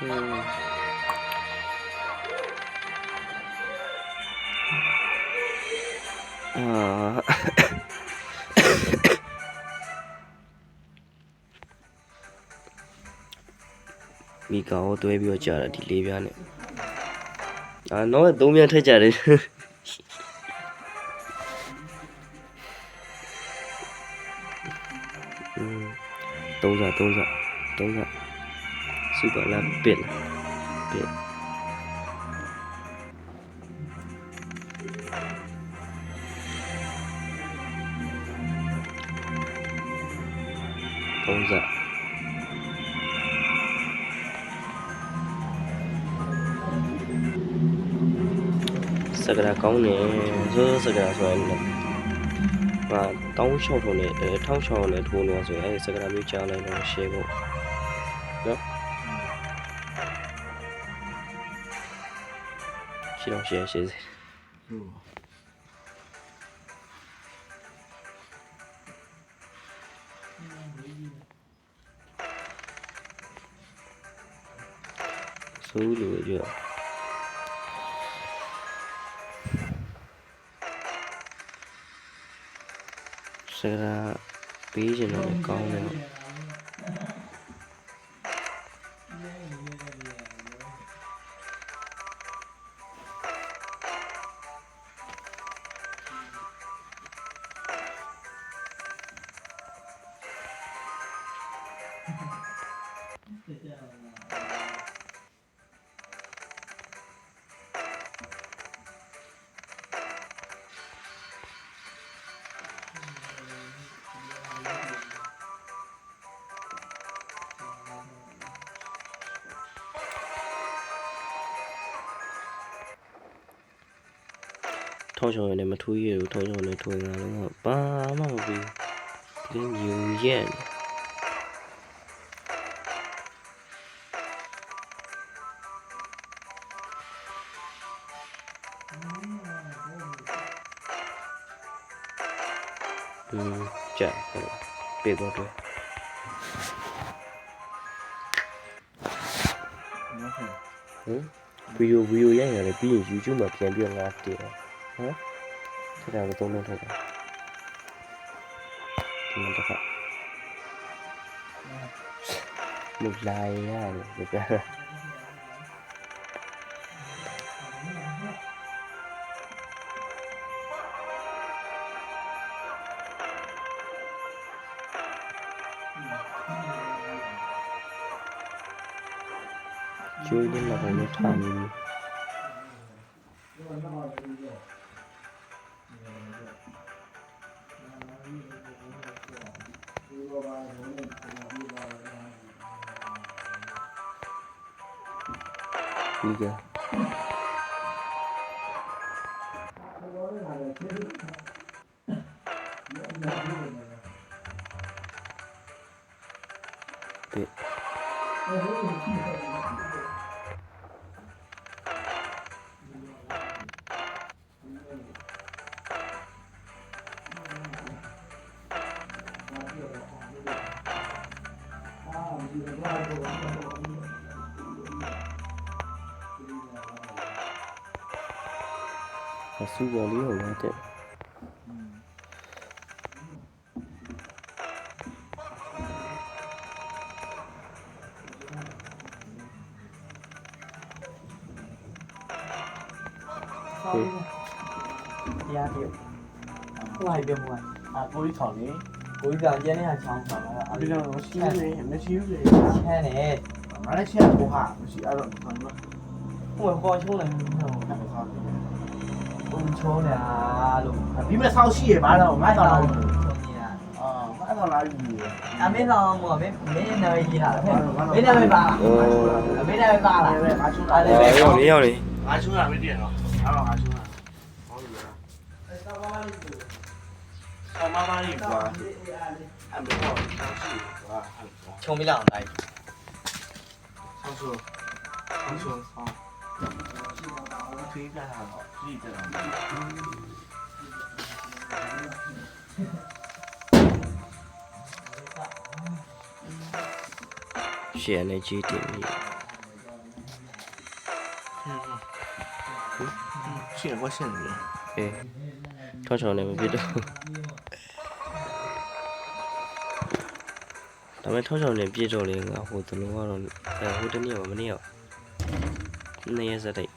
မိကောင်ကိုတွဲပြီးတော့ကြာတာဒီလေးပြားနဲ့တော့သုံးပြားထက်ကြတယ်သုံးစားစူပါလာပစ်သုံးစားစကရာကောင်းတယ်ဆိုစကရာဆိုရင်1600နဲ့1600နဲ့ထိုးနေဆိုရင်စကရာမျိုးကြားလိုက်တော့ရှယ်ဖို့နော်ရှယ်စေဆိုလို့ရစကရာပေးချင်တော့ကောင်းတယ်ထောင်းချောင်းနဲ့မထိုးရဘူးထောင်းချောင်းနဲ့ထိုးနေတာတော့ဘာမှမပြီးဒီမြူရက်ကြာပြေတော့တယ်ဗီဒီယိုရိုက်ရတယ်ပြီးရင် YouTube မှာပြန်ပြီးငါတင်ဟမ်ထက်တာကိုသုံးလုံးထက်တာဒီမှာတစ်ခါမလာရတယ်ပြကျွေးနေမှာလည်းထားနေဒီကဆူပေါ်လေးကိုရတဲ့ရတယ်ဟိုဟာပြမို့ကိုကြီးထောင်နေကိုကြီးကကျန်းနေချောင်းဆောင်တာအပြင်တော့မရှိဘူးလေချမ်းနေငါလည်းချက်ကိုဟာမရှိအဲ့တော့ဘာလို့ဟိုခေါ်ချုံးနေဟိုဘုံချုံးနေတာလို့ဒီမဲ့ဆောက်ရှိရပါတော့ငါတော့ချုံးနေတာငါတော့လာပြီအမေတော့မို့မင်းနာမည်ကြီးတာမင်းနာမည်ပါမင်းနာမည်ပါလားငါချုံးတာလေရောက်နေငါချုံးတာမသိရတော့အဲ့တော့ငါချုံးတာဟောပြီလားအဲ့တော့ဘာမှမ妈妈你瓜，还没好上去，哇，冲不了来。上车，好，推一下他，自己在那。写那几点？ ရှင်းကွာရှင်းတယ် အေးထောက်ချောင်းနဲ့မပြစ်တော့ဒါပေမဲ့ထောက်ချောင်းနဲ့ပြည့်တော့လေငါဟိုတလုံးကတော့ဟိုတနေ့ကမနေ့က2ရက်စက်တိုက်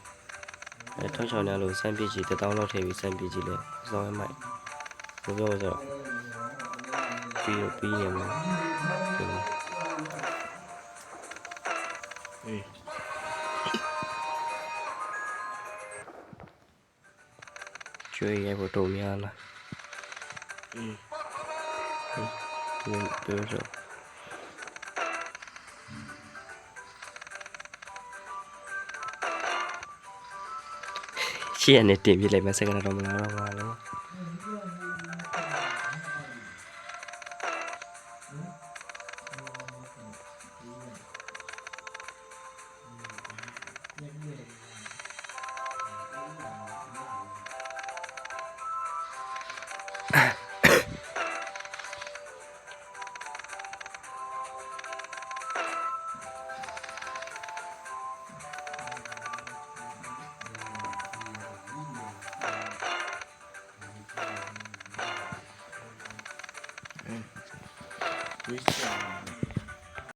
ထောက်ချောင်းနဲ့လို့စမ်းပြည့်ကြည့်1000လောက်ထည့်ပြီးစမ်းပြည့်ကြည့်လဲစောင်းရမိုက်ဘယ်ပြောဆိုပြီးနေမှာအေးကျွေးရဲဖို့တုံများလားအေးပြောဆိုရှေ့ကနေတင်ပြလိုက်မှစက္ကန့်တော့မလာတော့ပါလို့ဝေးချာ